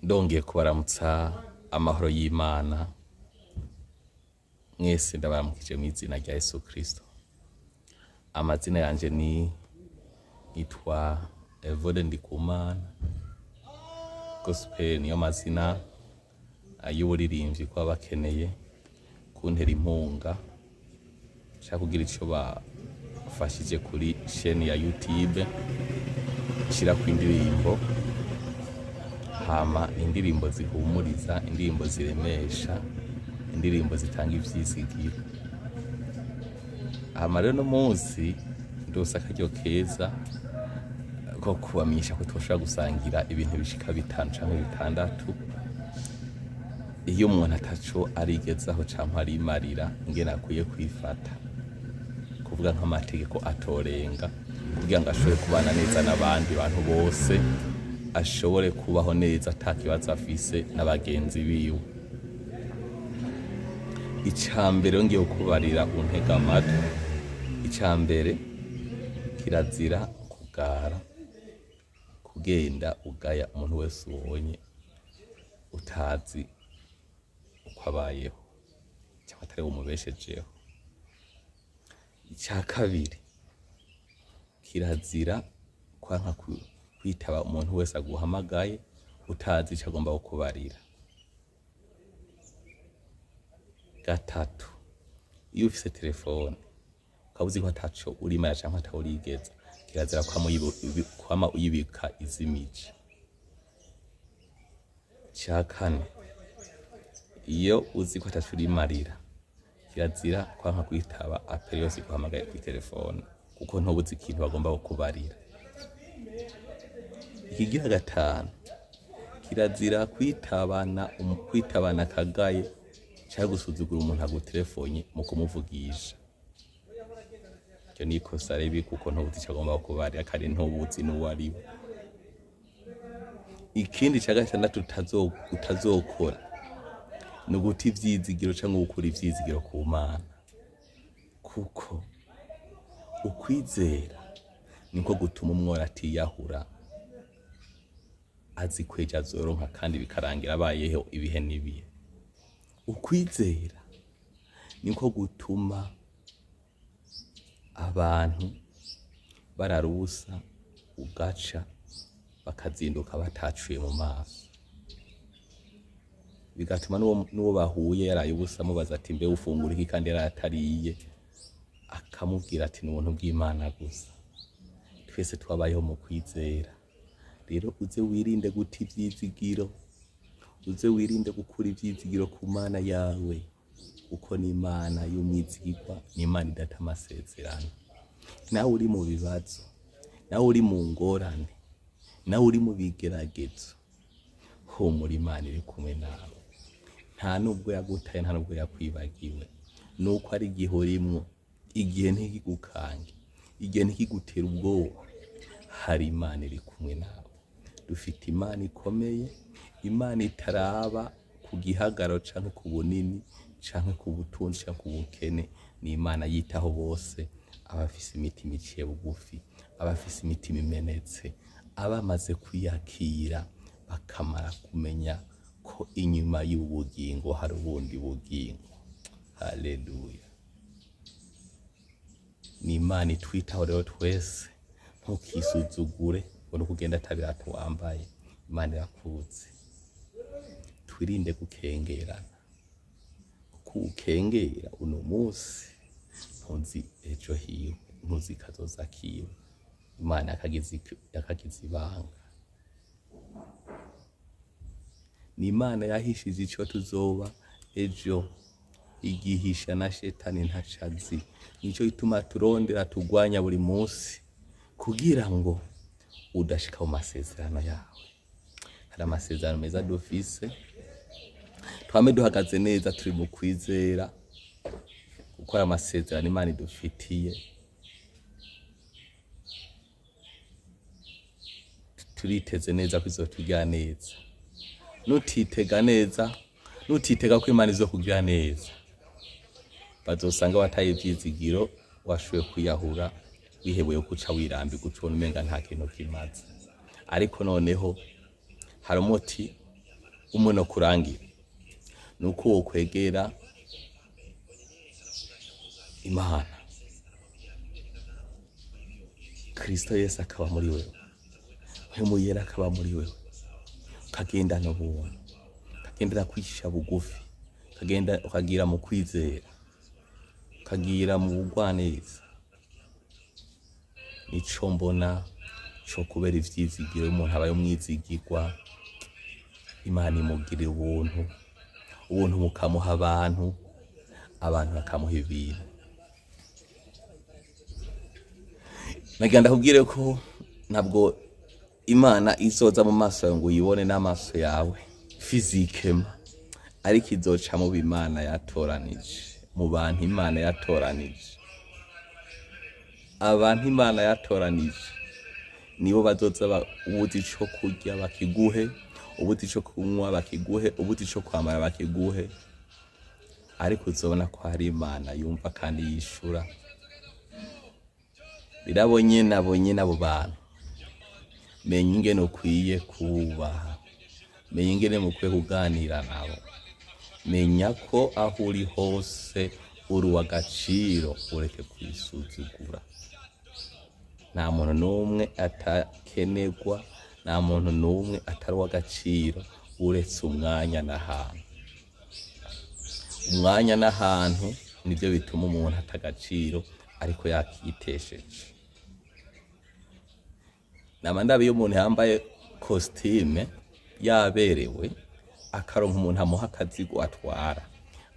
Ndongeye kubaramutsa amahoro y'Imana mwese ndabaramukije mu izina rya Yesu Kristo. Amazina yanje nitwa Evode Ndikumana. Gospel niyo mazina y'uburirimbyi kwa bakeneye kuntera impunga nshaka kugira ico bafashije kuri chaîne ya YouTube shira ku indirimbo, hama indirimbo zihumuriza, indirimbo ziremesha, indirimbo zitanga ivyizigiro. Hama rero no munsi ndose akaryo keza ko kubamenyesha ko twoshobora gusangira ibintu bishika 5 canke 6 iyo umuntu ataco arigezaho canke arimarira ngene akwiye kwifata, kuvuga nk'amategeko atorenga kugira ngo ashobore kubana neza n'abandi bantu bose, ashobore kubaho neza atakibazo afise n'abagenzi biwe. Icambere ngiye kubarira untega amatwi. Icambere kirazira kugara, kugenda ugaya umuntu wese ubonye utazi uko abayeho cyangwa atari umubeshejeho. Icya kabiri kirazira kwanka kwitaba umuntu wese aguhamagaye utazi ico agomba kukubarira. Gatatu, iyo ufise telefone ukabuzi ko ataco urimara canke atawurigeza, kirazira kwama uyibika izimije. Icya kane, iyo uzi ko ataco urimarira, kirazira kwanka kwitaba apeli yose guhamagaye kuri telefone kuko ntubuzi ikintu bagomba kukubarira. Ikigira gatanu, kirazira kwitabana kagaye cyangwa gusuzugura umuntu agutelefone mu kumuvugisha. Cyo ni ikosa ribi kuko ntubuzi icyo agomba kukubarira kandi ntubuzi n'uwo ari we. Ikindi cya gatandatu utazokora ni uguta ivyizigiro cyangwa gukura ivyizigiro ku Mana, kuko ukwizera niko gutuma umwora atiyahura azi kweja azoronka kandi bikarangira abayeho ibihe n'ibihe. Ukwizera niko gutuma abantu bararusa ugaca bakazinduka batacuye mu maso, bigatuma n'uwo bahuye yaraye ubusa mubaza ati mbe ufungura iki kandi yaratariye, akamubwira ati n'ubuntu bw'Imana gusa. Twese twabayeho mu kwizera, rero uze wirinde guta ivyizigiro, uze wirinde gukura ivyizigiro ku Mana yawe, kuko ni Imana y'umwizigirwa, ni Imana idata amasezerano. Nawe uri mu bibazo, nawe uri mu ngorane, nawe uri mu bigeragezo, humura Imana iri kumwe nawe. Nta nubwo yagutaye, nta nubwo yakwibagiwe, nuko ari igihe urimwo, igihe ntikigukange, igihe ntikigutera ubwoba, hari Imana iri kumwe nawe. Dufite Imana ikomeye, Imana itaraba ku gihagararo canke ku bunini canke ku butunzi canke ku bukene. Ni Imana yitaho bose, abafise imitima iciye bugufi, abafise imitima imenetse, abamaze kwiyakira bakamara kumenya ko inyuma y'ubugingo hari ubundi bugingo. Haleluya. Ni Imana itwitaho rero twese, ntukisuzugure ngo kugenda atabirato wambaye. Imana irakuzi. Twirinde gukengerana, kuko ukengera uno munsi ntuzi ejo hiwe, ntuzi kazoza kiwe. Imana yakagize ibanga. Ni Imana yahishije ico tuzoba ejo, igihisha na shetani ntacazi. Nico gituma turondera tugwanya buri munsi kugira ngo udashika mu masezerano yawe. Hari amasezerano meza dufise, twame duhagaze neza turi mu kwizera, gukora amasezerano Imana idufitiye. Turiteze neza ko izotugira neza. Nutitega neza, nutitega ko Imana izokugira neza, bazosanga wataye ivyizigiro, washuye kwiyahura, wihebeye kuca wirambi gucona umenga nta kintu kimaze. Ariko noneho hari umuti umuntu kurangira nuko wo kwegera Imana Kristo Yesu akaba muri wewe mpemu yera akaba muri wewe ukagenda n'ubuntu ukagendera kwisha bugufi ukagenda ukagira mu kwizera ukagira mu bugwaneza nico mbona cyo kubera ivyizigiro umuntu abaye umwizigirwa Imana imugirira ubuntu bukamuha abantu bakamuha ibintu. Nagenda kubwire ko ntabwo Imana izoza mu maso yawe ngo uyibone n'amaso yawe fizikema, ariko izoca mu b'Imana yatoranije, mu bantu Imana yatoranije. Abantu Imana yatoranije nibo bazoza ubuti cyo kurya bakiguhe, ubuti cyo kunywa bakiguhe, ubuti cyo kwambara bakiguhe, ariko uzobona ko hari Imana yumva kandi yishura. Birabonye nabonye nabo bantu, menya ingene ukwiye kubaha, menya ingene mukwiye kuganira nabo, menya ko aho uri hose uri w'agaciro, ureke kwisuzugura. Nta muntu n'umwe atakenerwa, nta muntu n'umwe atari w'agaciro uretse umwanya n'ahantu. Umwanya n'ahantu nibyo bituma umuntu atagaciro ariko yakitesheje. Namandabi y'umuntu yambaye costume yaberewe akaronka umuntu amuha akazigo atwara,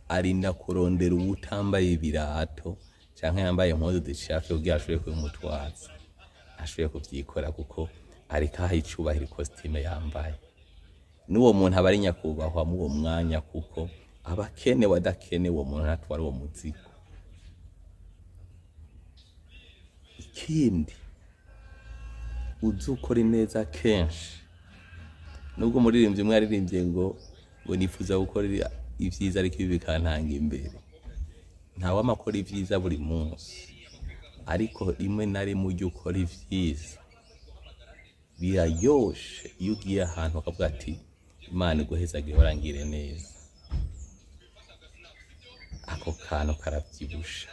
arinda kurondera utambaye ibirato canke yambaye impuzu zishafe kugira ashobore kumutwaza, ashobore kuvyikora kuko ariko aha icubahiro costume yambaye. N'uwo muntu aba ari nyakubahwa mu uwo mwanya kuko abakenewe adakenewe uwo muntu atwara uwo muzigo. Ikindi uzukora neza kenshi, nubwo muririmbyi umwe yaririmbye ngo nifuza gukora ivyiza ariko ibi bikantanga imbere. Ntawe amakora ivyiza buri munsi, ariko rimwe na rimwe ujya ukora ivyiza birayoshe iyo ugiye ahantu ukavuga ati Imana iguhezagire warangire neza. Ako kantu karavyibusha.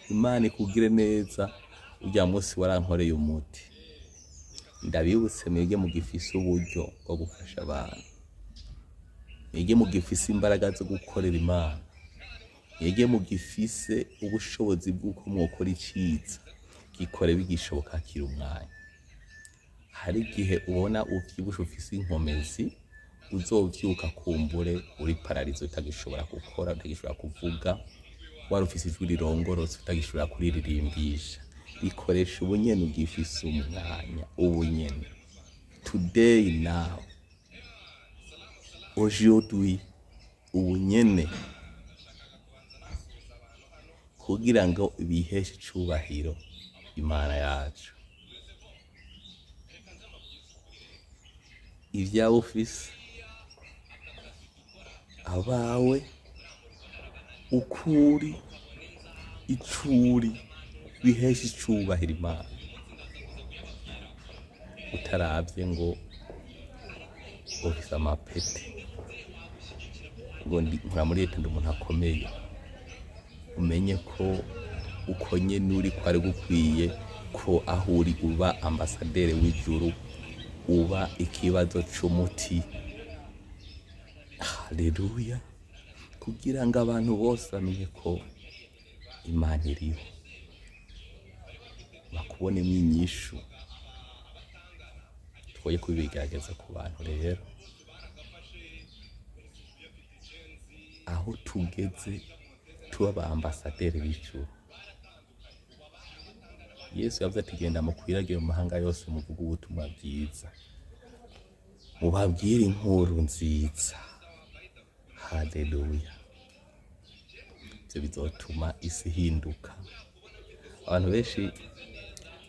Imana ikugire neza. Ujya munsi warankoreye umuti, ndabibutse mwege mugifise uburyo bwo gufasha abantu, mwege mugifise imbaraga zo gukorera Imana, mwege mugifise ubushobozi bw'uko mwokora iciza, gikore bigishoboka kiri umwanya. Hari igihe ubona uvyibusha ufise inkomezi, uzovyuka kumbure uri pararizo utagishobora gukora, utagishobora kuvuga, wari ufise ijwi rirongorotse utagishobora kuririmbisha. Ikoresha ubunyene ugifise umwanya, ubunyene. Today, now, aujourd'hui, ubunyene, kugira ngo biheshe icubahiro Imana yacu. Ivyawe ufise, abawe, ukuri, icuri, biheshe icubahiro Imana. Utaravye ngo ufise amapete, ngo nkora muri leta ndi umuntu akomeye, umenye ko uko nyene uri kwari gukwiye ko aho uri uba ambasaderi w'ijuru, uba ikibazo c'umuti. Haleluya. Kugira ngo abantu bose bamenye ko Imana iriho, bakubonemo inyishu. Twoye kubigerageza ku bantu rero, aho tugeze tuba aba ambasaderi b'ijuru. Yesu yavuze ati genda mukwiragire mu mahanga yose muvuga ubutumwa bwiza, mubabwire inkuru nziza. Haleluya. Ivyo bizotuma isi hinduka. Abantu benshi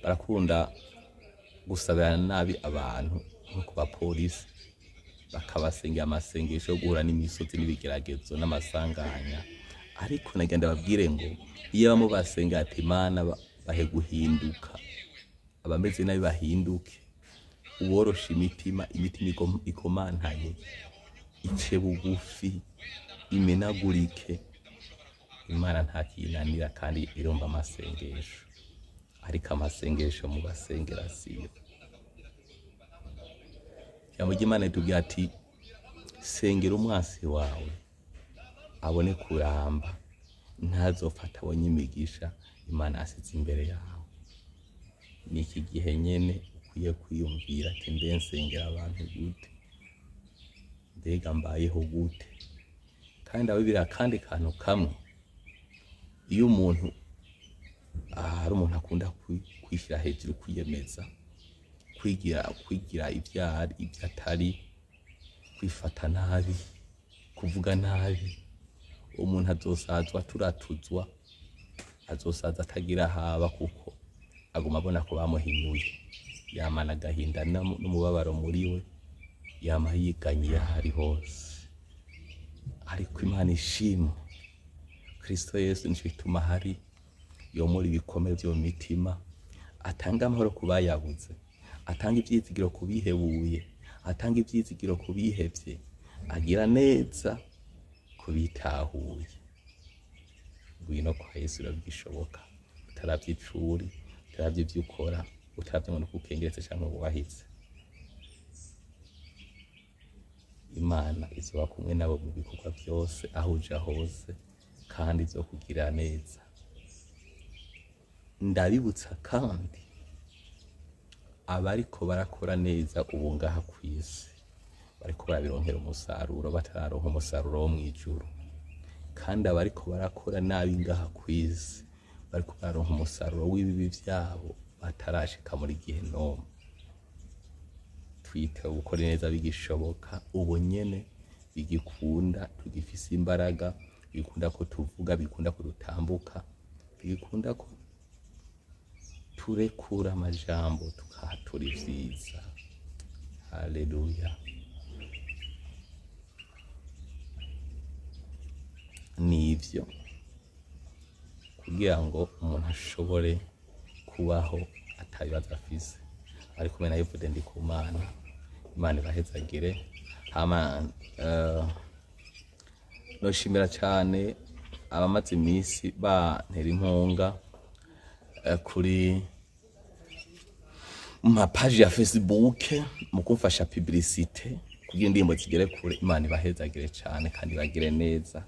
barakunda gusabirana nabi abantu nko ku bapolisi, bakabasengera amasengesho yo guhura n'imisozi n'ibigeragezo n'amasanganya. Ariko nagenda babwire ngo iyo bamwe basenga ati Imana bahe guhinduka, abameze nabi bahinduke, uworosha imitima ikomantaye ice bugufi imenagurike. Imana ntakiyinanira kandi irumva amasengesho, ariko amasengesho mu basengera siyo. Ijambo ry'Imana ritubwira ati sengera umwasi wawe abone kuramba, ntazofata abonye imigisha Imana asize imbere yawe. Ni iki gihe nyene ukwiye kwiyumvira ati mbe nsengera abantu gute, mbega mbayeho gute? Kandi abibira kandi kantu kamwe, iyo umuntu ari umuntu akunda kwishyira hejuru, kwiyemeza, kwigira ivyari ibyo atari, kwifata nabi, kuvuga nabi, umuntu azosazwa turatuzwa, azosaza atagira haba, kuko aguma abona ko bamuhinyuye, yamana agahinda n'umubabaro muri we, yama yiganye ahari hose. Ariko Imana ishimwe, Kristo Yesu nico gituma hari yomora ibikomere byo mu mitima, atanga amahoro ku bayabuze, atanga ivyizigiro ku bihebuye, atanga ivyizigiro ku bihevye, agira neza ku bitahuye. Ngwino kwa Yesu urabyishoboka, utaravye icuri, utaravye ivyo ukora, utaravye ngo nukukengeretse canke ubahitse. Imana izoba kumwe nabo mu bikorwa byose aho uja hose, kandi izokugirira neza. Ndabibutsa kandi abariko barakora neza ubu ngaha kw'isi, bariko barabironkera umusaruro batararonka umusaruro wo mw'ijuru, kandi abariko barakora nabi ngaha kw'isi bariko bararonka umusaruro w'ibibi vyabo batarashika muri Gehinomu. Twite gukora neza bigishoboka, ubu nyene bigikunda, tugifise imbaraga, bigikunda ko tuvuga, bigikunda ko dutambuka, bigikunda ko turekura amajambo tukahatura ivyiza. Haleluya. Nivyo kugira ngo umuntu ashobore kubaho atabibazo afise, ari kumwe na Evode ndi ku Mana. Imana ibahezagire. Hama noshimira cyane abamaze iminsi bantera inkunga kuri mapaji ya Facebook mu kumfasha publicité kugira indirimbo zigere kure. Imana ibahezagire cyane kandi bagire neza.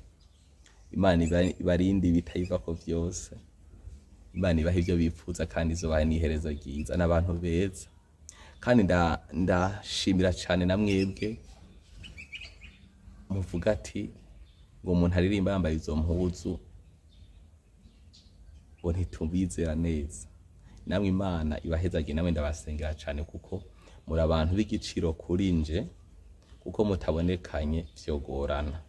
Imana ibarinde bitayiva ko vyose. Imana ibaha ivyo bipfuza kandi izobaha n'iherezo ryiza n'abantu beza. Kandi ndashimira cyane na mwebwe muvuga ati ngo umuntu aririmba yambaye izo mpuzu ngo ntitubizera neza. Namwe Imana ibahezagire, namwe ndabasengera cyane kuko muri abantu b'igiciro kuri nje, kuko mutabonekanye vyogorana,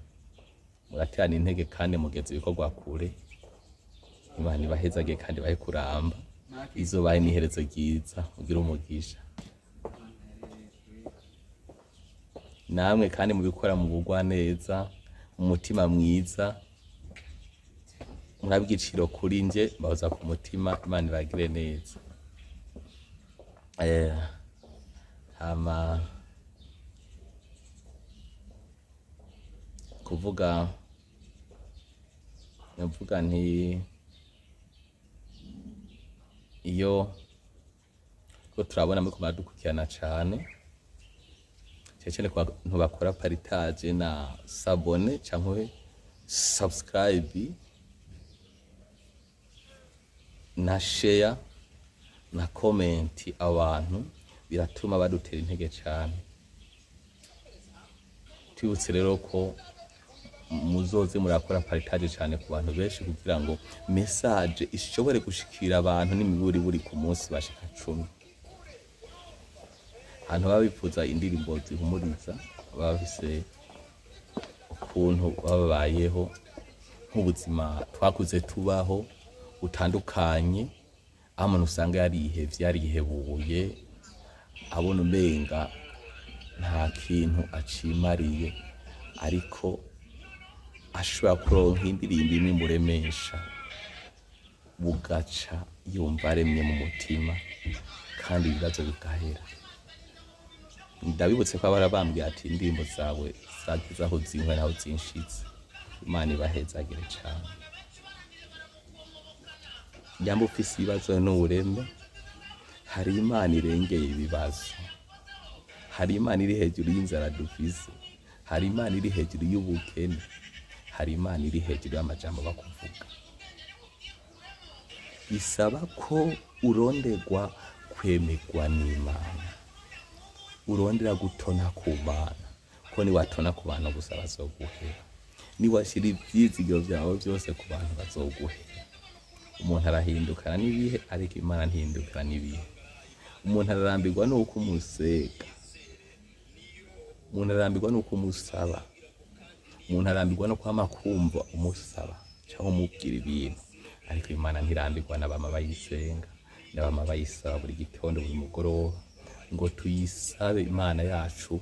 muraterana intege kandi mugeze ibikorwa kure. Imana ibahezagire kandi bahe kuramba, izobahe n'iherezo ryiza, ugira umugisha. Namwe kandi mubikora mu bugwa neza, mu mutima mwiza, murabigiciro kuri nje, bahoza ku mutima. Imana ibagire neza. Hama kuvuga nti iyo ko turabona muri kumara dukurikirana cyane cyane kwa ntubakora partage na sabone cyangwa subscribe na share na comment, abantu biratuma badutera intege cyane. Twibutse rero ko muzoze murakora partage cyane ku bantu benshi, kugira ngo message ishobore gushikira abantu n'imiburi buri ku munsi bashika 10. Ahantu babifuza indirimbo zihumuriza, babise ukuntu babayeho nk'ubuzima twakuze tubaho utandukanye, aho usanga yarihebuye, abona umenga nta kintu acimariye, ariko ashobora kuronka indirimbo imwe imuremesha, bugaca yumva aremye mu mutima kandi ibibazo bigahera. ndabibutse ko barabambwiye ati indirimbo zawe zagize aho zinkwe naho zinshitse. Imana ibahezagire cyane. Nyamba ufise ibibazo n'ubureme, hari Imana irengeye ibibazo. Hari Imana iri hejuru y'inzara dufise. Hari Imana iri hejuru y'ubukene. Hari Imana iri hejuru y'amajambo bakuvuga. Bisaba ko uronderwa kwemerwa n'Imana. Urondera gutona ku Mana. Ko ni watona ku bantu gusa bazoguhera. Ni washira ivyizigiro vyawe byose ku bantu bazoguhera. Umuntu arahindukana n'ibihe ariko Imana ntihindukana n'ibihe. Umuntu ararambirwa nuko umuseka. Umuntu ararambirwa nuko umusaba. Umuntu ararambirwa no kwama kumva umusaba cyangwa umubwira ibintu. Ariko Imana ntirambirwa n'abama bayisenga, n'abama bayisaba buri gitondo buri mugoroba ngo tuyisabe Imana yacu,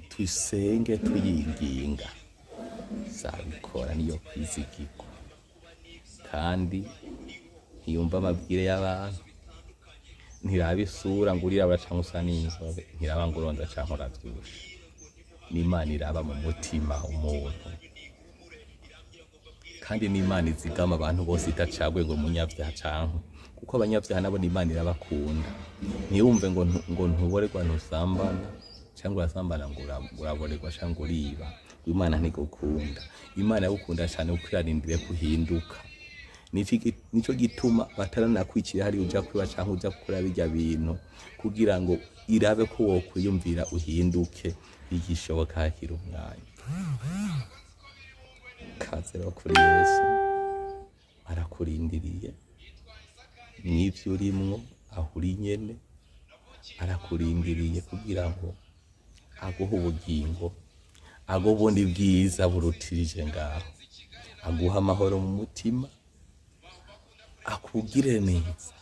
tuyisenge tuyinginga. Zabikora niyo kwizigirwa kandi ntiyumva amabwire y'abantu, ntiraba isura ngo urirabura canke usa n'inzobe, ntiraba ngo uronda canke uravyibushe. N'Imana iraba mu mutima umuntu, kandi n'Imana izigama abantu bose itacagwe ngo umunyavyaha canke, kuko abanyavyaha nabo n'Imana irabakunda. Ntiyumve ngo ntuborerwa ntusambana canke urasambana ngo uraborerwa canke uriba. Imana ntigukunda. Imana yagukunda cyane kuko irarindiriye kuhinduka. Nico gituma bataranakwicira hari uja kwiba canke uja gukora bijya bintu kugira ngo irabe ko wokwiyumvira uhinduke igishoboka hakiri umwanya. Kaze rero kuri Yesu arakurindiriye mw'ivyo urimwo aho uri nyene, arakurindiriye kugira ngo aguhe ubugingo, aguhe ubundi bwiza burutirije ngaho, aguhe amahoro mu mutima, akugire neza,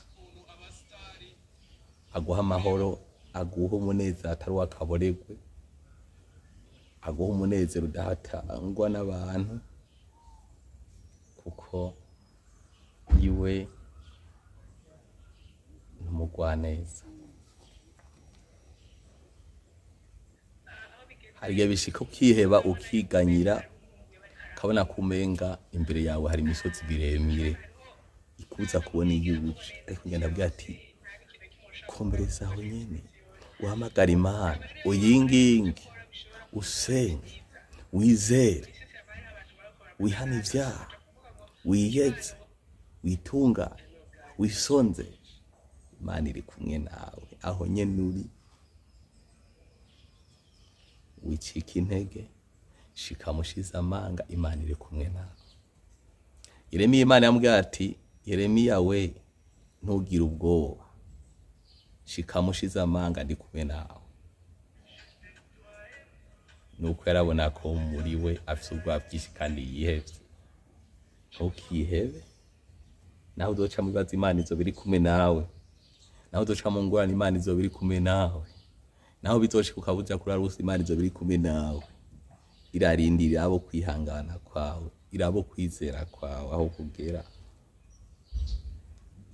aguhe amahoro, aguhe umunezero atari uw'akaboregwe, aguhe umunezero udahatangwa n'abantu, kuko iwe n'umugwaneza. Hari igihe bishika ukiheba ukiganyira, ukabona kumenga imbere yawe hari imisozi miremire ikuza kubona iy'ubuce, ariko ngenda bwira ati kombereza aho nyene, uhamagara Imana, uyinginge, usenge, wizere, wihane ivyaha, wiyeze, witungane, wisonze. Imana iri kumwe nawe aho nyene uri. Wicika intege, shika mushize amanga, Imana iri kumwe nawe. Yeremiya Imana yamubwira ati Yeremiya we ntugire ubwoba, shika mushize amanga ndi kumwe nawe. Nuko yarabona ko muri we afise ubwoba bwinshi kandi yihevye. Ntukihebe, naho uzoca mu bibazo Imana izoba iri kumwe nawe, naho uzoca mu ngorane Imana izoba iri kumwe nawe, naho bizoshika ukabuja kurara ubusa Imana izoba iri kumwe nawe. Irarindira abo kwihangana kwawe, irabo kwizera kwawe aho kugera.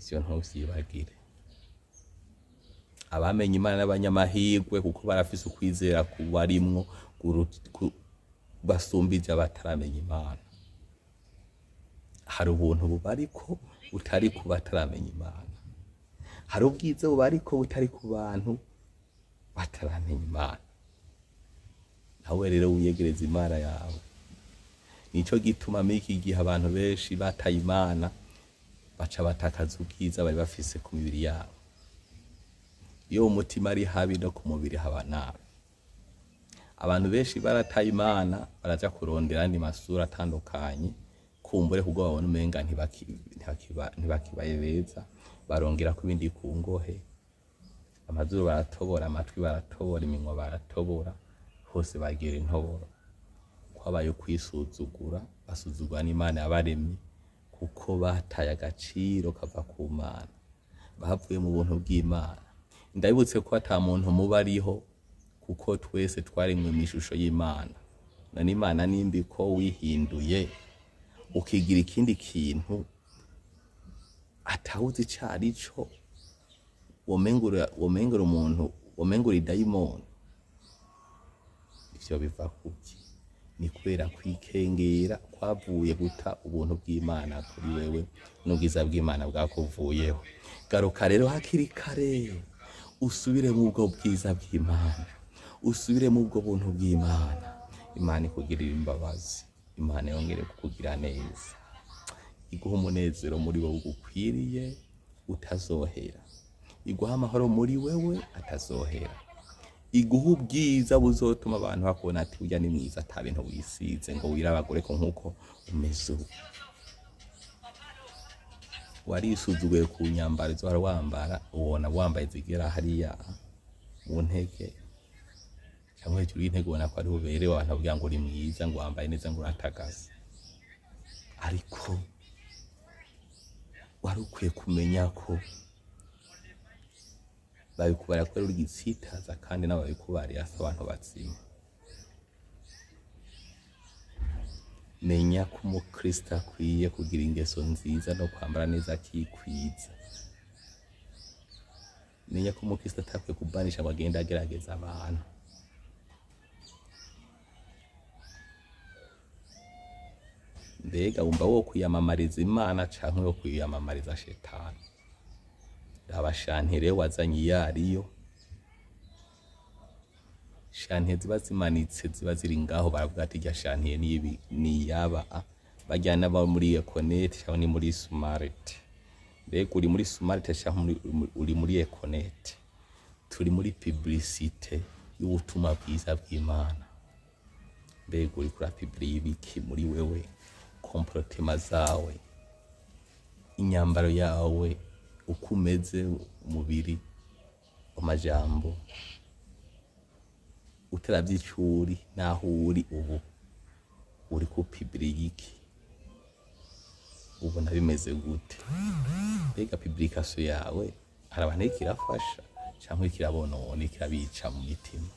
Ivyo ntuvyibagire. Abamenye Imana n'abanyamahirwe kuko barafise ukwizera kubarimwo basumbije abataramenya Imana. Hari ubuntu bubariko butari ku bataramenya Imana. Hari ubwiza bubariko butari ku bantu bataramenya Imana. Nawe rero wiyegereza Imana yawe. Nico gituma miki gihe abantu benshi bataye Imana baca batakaza ubwiza bari bafise ku mibiri yabo. Iyo umutima ari habi no ku mubiri haba nabi. Abantu benshi barataye Imana baraja kurondera andi masura atandukanye, kumbure kubwo babona umenga ntibakibaye beza, barongera ku bindi ku ngohe. Amazuru baratobora, amatwi baratobora, iminwa baratobora, hose bagira intoboro. Kwabaye kwisuzugura, basuzugura n'Imana yabaremye kuko bataye agaciro kava ku Mana, bahavuye mu buntu bw'Imana. Ndabibutse ko ata muntu muba ariho kuko twese twarimwe mu ishusho y'Imana. None Imana nimbi ko wihinduye ukigira ikindi kintu atawuzi cari co, womengura umuntu umengo uri dayimoni. Ivyo biva kuki? Ni kubera kwikengera kwavuye guta ubuntu bw'Imana kuri wewe n'ubwiza bw'Imana bwakuvuyeho. Garuka rero hakiri kare usubire mu bwo bwiza bw'Imana, usubire mu bwo buntu bw'Imana. Imana ikugirira imbabazi, Imana yongere kukugira neza, iguha umunezero muri wowe ugukwiriye utazohera, iguha amahoro muri wewe atazohera, iguha ubwiza buzotuma abantu bakubona ati urya ni mwiza, ata bintu wisize ngo wirabagure ko nkuko umeze ubu. Warisuzuguye ku nyambaro zo wambara, ubona wambaye zigera hariya mu ntege cyangwa hejuru y'intege, ubona ko ari uberewe, abantu bavuga ngo uri mwiza, ngo wambaye neza, ngo uratagaza. Ariko wari ukwiye kumenya ko babikubara ko uri gitsitaza, kandi nabo babikubariye asa abantu bazima. Menya ko umukristo akwiye kugira ingeso nziza no kwambara neza akikwiza. Menya ko umukristo atakwiye kubanisha bagenda agerageza abantu. Mbega wumva wo kwiyamamariza Imana canke wo kwiyamamariza shetani? Abashantere wazanye iyariyo, shantere ziba zimanitse, ziba ziri ngaho, baravuga ati irya shantere ni yaba bajyana ba muri Econet cyangwa ni muri Smart. Mbega uri muri Smart cyangwa uri muri Econet? Turi muri publicité y'ubutumwa bwiza bw'Imana. Mbega uri kuri publicité ibiki muri wewe? Komporotema zawe, inyambaro yawe, uko umeze, umubiri, amajambo, utaravyicuri naho uri ubu, uri ku publicité, ubona bimeze gute? Mbega publication yawe hari abantu ikirafasha cyangwa ikirabonone, ikirabica mu mitima?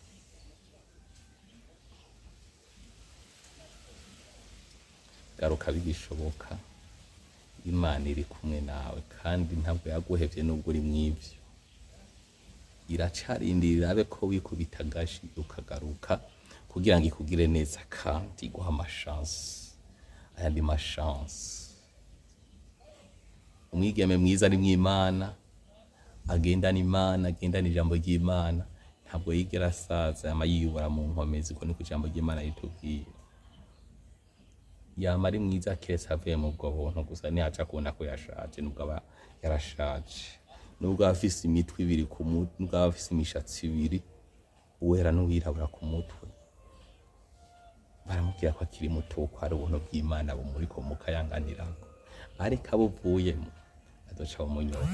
Garuka bigishoboka, Imana iri kumwe nawe kandi ntabwo yaguhevye nubwo uri mw'ivyo. Iracarindira abe ko wikubita agashi ukagaruka kugira ngo ikugire neza kandi iguha amashance, ayandi mashance. Umwigeme mwiza ari mw'Imana, agendana Imana, agendana ijambo ry'Imana, ntabwo yigera asaza, yama yiyubara mu nkomezi, ko niko ijambo ry'Imana ritubwira. Yama ari mwiza keretse avuye mu bwo buntu gusa, nihaca kubona ko yashaje, nubwo aba yarashaje, nubwo afise imitwe ibiri ku mutwe, nubwo afise imishatsi ibiri, uwera n'uwirabura ku mutwe, baramubwira ko akiri muto, ko ari ubuntu bw'Imana bumuriko mukayanganirako. Ariko abuvuyemo azoca umunyoko.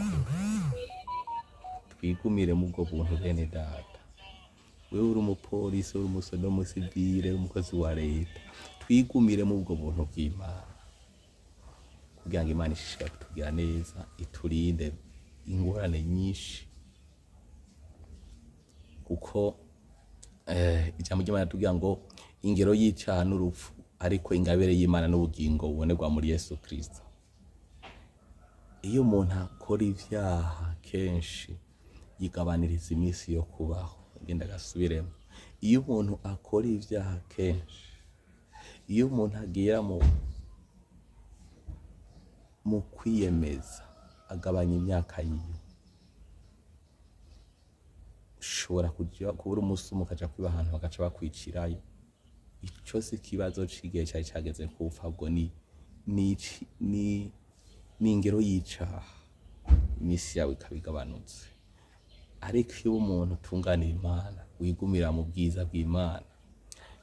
Twigumire mu bwo buntu bene data. Wewe uri umupolisi, uri umusoda, umusivile, umukozi wa leta, twigumire mu bwo buntu bw'Imana kugira ngo Imana ishishikare kutugira neza, iturinde ingorane nyinshi, kuko ijambo ry'Imana tugira ngo ingero y'icaha n'urupfu, ariko ingabire y'Imana n'ubugingo bubonerwa muri Yesu Kristo. Iyo umuntu akora ivyaha kenshi yigabaniriza iminsi yo kubaho. Ngenda gasubiremo, iyo umuntu akora ivyaha kenshi, iyo umuntu agira mu kwiyemeza agabanya imyaka yiwe, ushobora kubura umunsi umwe ukaja kwiba ahantu bagaca bakwicirayo. Ico si ikibazo c'igihe cari cageze kupfa, ubwo ni ingero y'icaha, imisi yawe ikaba igabanutse. Ariko iyo umuntu utunganira Imana, wigumira mu bwiza bw'Imana,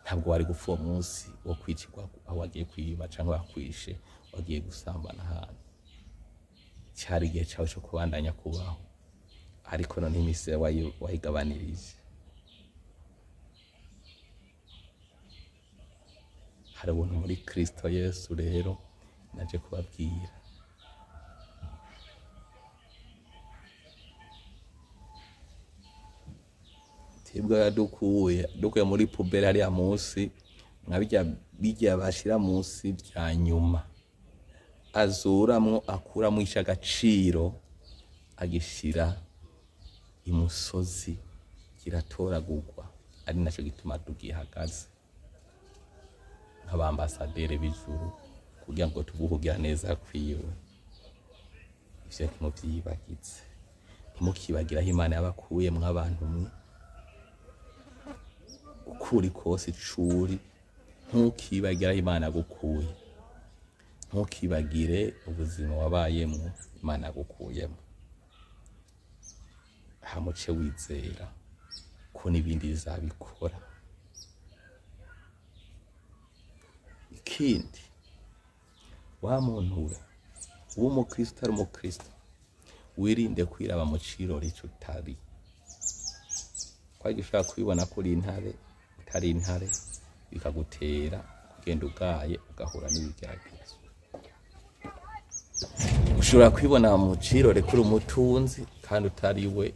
ntabwo wari gupfa uwo munsi wo kwicirwa aho wagiye kwiba canke bakwishe wagiye gusambana ahantu. Cyari igihe cawe co kubandanya kubaho, ariko none imisi wayigabanirije. Hari ubuntu muri Kristo Yesu rero naje kubabwira. Tibwa yadukuye muri pubere hariya munsi, bijya bashira munsi bya nyuma, azuramwo akuramwo ishagaciro agishira imusozi kiratoragurwa, ari naco gituma tugihagaze nk'abambasaderi b'ijuru kugira ngo tubuhugira neza kwiwe. Ivyo ntimuvyibagize, ntimukibagira aho Imana yabakuye mw'abantu mwe, ukuri kose icuri, ntukibagira aho Imana yagukuye, ntukibagire ubuzima wabayemwo Imana yagukuyemwo. Hamuce wizera ko n'ibindi bizabikora. Ikindi, wa muntu we uba umukristo utari umukristo, wirinde kwiraba mu cirori ico utari. Kwari ushobora kwibona ko uri intare utari intare, bikagutera kugenda ugaye ugahura n'ibigeragezo. Ushobora kwibona mu cirori kuri umutunzi kandi utari we,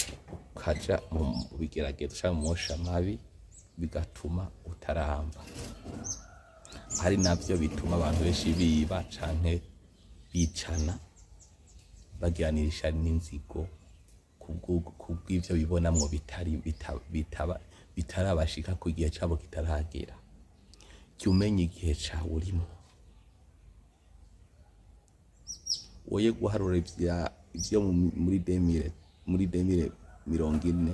ukaja mu bigeragezo canke mu mosha mabi, bigatuma utaramba. Hari navyo bituma abantu benshi biba canke bicana, bagiranira n'inzigo kubw'ivyo bibonamwo bitarabashika ku gihe cabo kitaragera. Jya umenya igihe cawe urimo. Woye guharura ivyo muri 2040,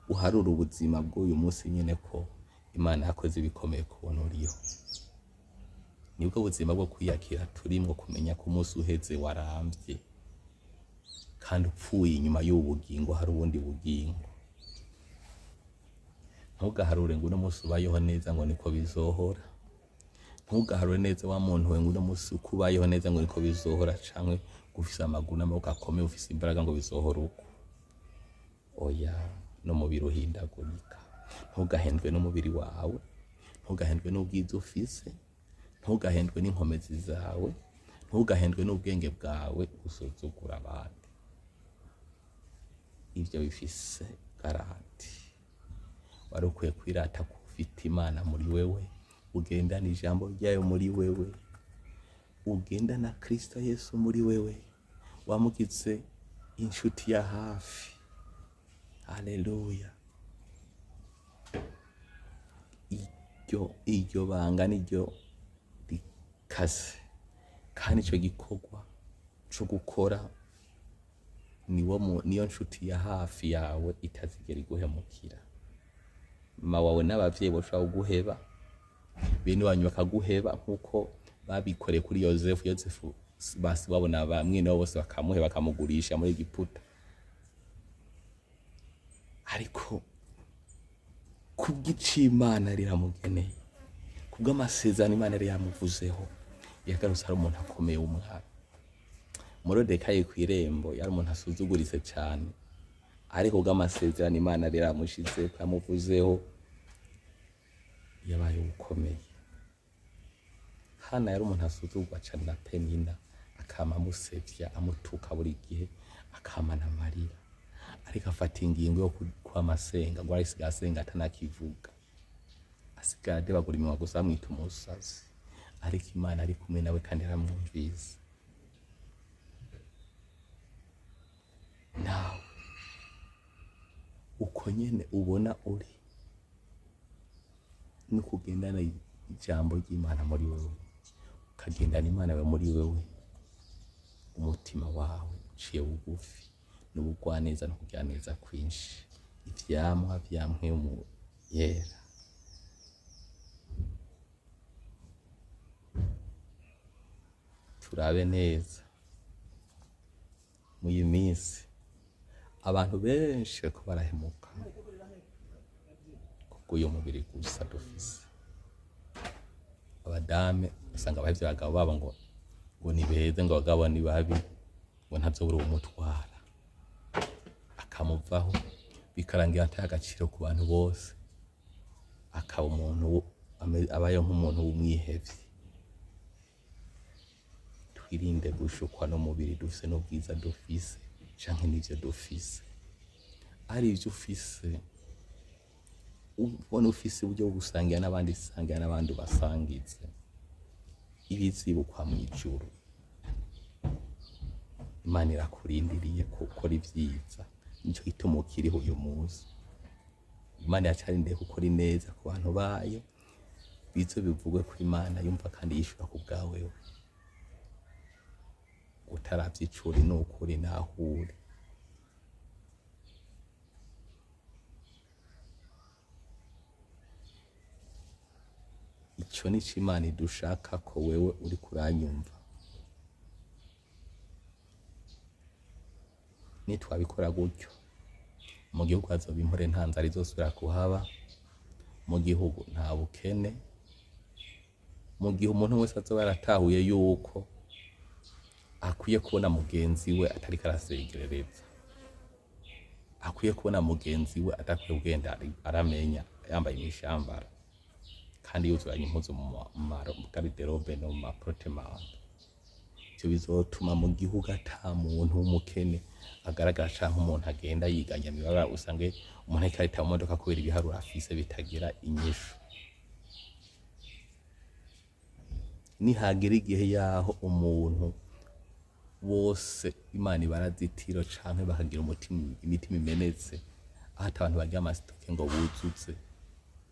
uharura ubuzima bw'uyu munsi nyene ko Imana yakoze ibikomeye kubona uriho. Nibwo buzima bwo kwiyakira turimwo, kumenya ko umunsi uheze waramvye kandi upfuye inyuma y'ubugingo hari ubundi bugingo. Ntugaharure ngo uno munsi ubayeho neza ngo niko bizohora. Ntugaharure neza wa muntu we ngo uno munsi uko ubayeho neza ngo niko bizohora, canke ufise amaguru n'amaboko akomeye, ufise imbaraga ngo bizohora uko. Oya, n'umubiri uhindagurika. Ntugahendwe n'umubiri wawe, ntugahendwe n'ubwiza ufise, ntugahendwe n'inkomezi zawe, ntugahendwe n'ubwenge bwawe usuzugura abandi. Ivyo bifise garanti. Wari ukwiye kwirata ko ufite Imana muri wewe, ugendana ijambo ryayo muri wewe, ugendana Kristo Yesu muri wewe, wamugize inshuti ya hafi. Haleluya. Iryo banga niryo rikaze, kandi ico gikorwa co gukora niyo nshuti ya hafi yawe itazigera iguhemukira. Mama wawe n'abavyeyi boshobora kuguheba, bene wanyu bakaguheba nkuko babikoreye kuri Yozefu basi babona bamwene bose bakamuheba, bakamugurisha muri Egiputa. Ariko kubw'icimana riramugeneye, kubw'amasezerano Imana yari yamuvuzeho, yagarutse ari umuntu akomeye w'umwami. Morodekayi kw'irembo yari umuntu asuzuguritse cane, ariko kubw'amasezerano Imana yari yamushize yamuvuzeho, yabaye ukomeye. Hana yari umuntu asuzugurwa cane na Penina, akama amusevya amutuka buri gihe, akamana amarira, ariko afata ingingo yo kwamasenga, ngo arisigaye asenga atanakivuga, asigaye adebagura iminwa gusa bamwita umusazi, ariko Imana ari kumwe nawe kandi aramwumvise. Nawe uko nyene ubona uri, ni kugendana ijambo ry'Imana muri wewe, ukagendana Imana yawe muri wewe, umutima wawe uciye bugufi n'ubugwaneza no kugira neza kwinshi, ivyamwa vya mpwemu yera. Turabe neza mu iyi minsi abantu benshi bariko barahemuka kubw'uyu mubiri gusa dufise. Abadame usanga bahevye abagabo babo ngo ni beza, ngo abagabo ni babi, ngo ntazobura umutwara, akamuvaho bikarangira ataye agaciro ku bantu bose, akaba umuntu abaye nk'umuntu w'umwihevyi. Twirinde gushukwa n'umubiri dufise n'ubwiza dufise, canke n'ivyo dufise. Ari ivyo ufise, ubona ufise uburyo bwo gusangira n'abandi, sangira n'abandi ubasangize. Ibizibukwa mw'ijuru, Imana irakurindiriye gukora ivyiza, nico gituma ukiriho uyu munsi. Imana yacarindeye gukora ineza ku bantu bayo, bizo bivugwe ko Imana yumva kandi yishura ku bwawewe. Utaravye icuri n'ukuri nahure. Ico nico Imana idushaka ko wewe uri kuranyumva. Nitwabikora gutyo, mu gihugu hazoba impore nta nzara izosubira kuhaba, mu gihugu nta bukene, mu gihe umuntu wese azoba yaratahuye yuko akwiye kubona mugenzi we atariko arasegerereza, akwiye kubona mugenzi we adakwiye kugenda aramenya yambaye imishambara kandi yuzuranye impuzu mu garderobe no mu maprotemante. Ivyo bizotuma mu gihugu ata muntu w'umukene agaragara canke umuntu agenda yiganya mibara usange umuntu ariko arita mu modoka kubera ibiharuro afise bitagira inyishu. Nihagira igihe yaho umuntu bose Imana ibarazitiro canke bakagira imitima imenetse, aho ata abantu bagira amasitoke ngo buzuze,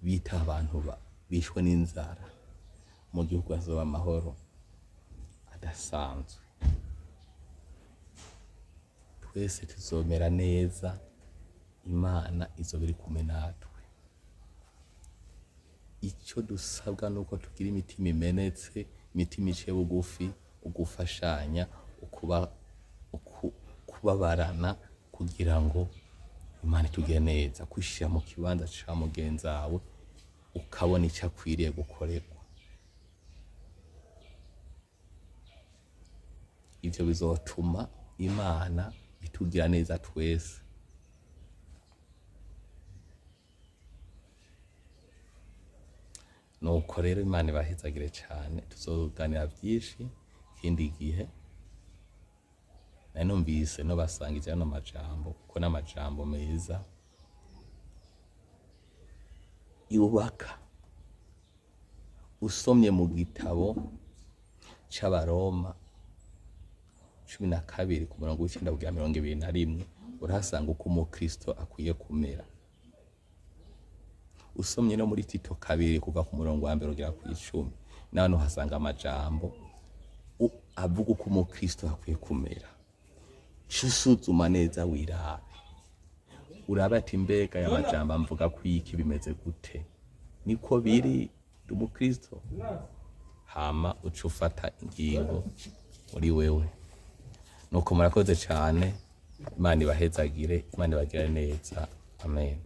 bita abantu bishwe n'inzara, mu gihugu hazoba amahoro adasanzwe. Twese tuzomera neza, Imana izoba iri kumwe natwe. Ico dusabwa nuko tugira imitima imenetse, imitima iciye bugufi, ugufashanya, kubabarana, kugira ngo Imana itugire neza, kwishira mu kibanza ca mugenzi wawe ukabona ico akwiriye gukorerwa. Ivyo bizotuma Imana itugira neza twese. Nuko rero Imana ibahezagire cane, tuzoganira vyinshi ikindi gihe. Nari numvise no basangije ano majambo kuko n'amajambo meza yubaka. Usomye mu gitabo c'Abaroma 12 ku murongo w'icenda kugera 21 urahasanga uko umukristo akwiye kumera. Usomye no muri Tito 2 kuva ku murongo wa 1 kugera ku 10 naho hasanga amajambo avuga uko umukristo akwiye kumera. Shusuzuma neza wirabe, urabe ati mbega ya majambo mvuga ko iki bimeze gute, niko biri umukristo? Hama uca ufata ingingo muri wewe. Nuko murakoze cane, Imana ibahezagire, Imana ibagire neza. Amen.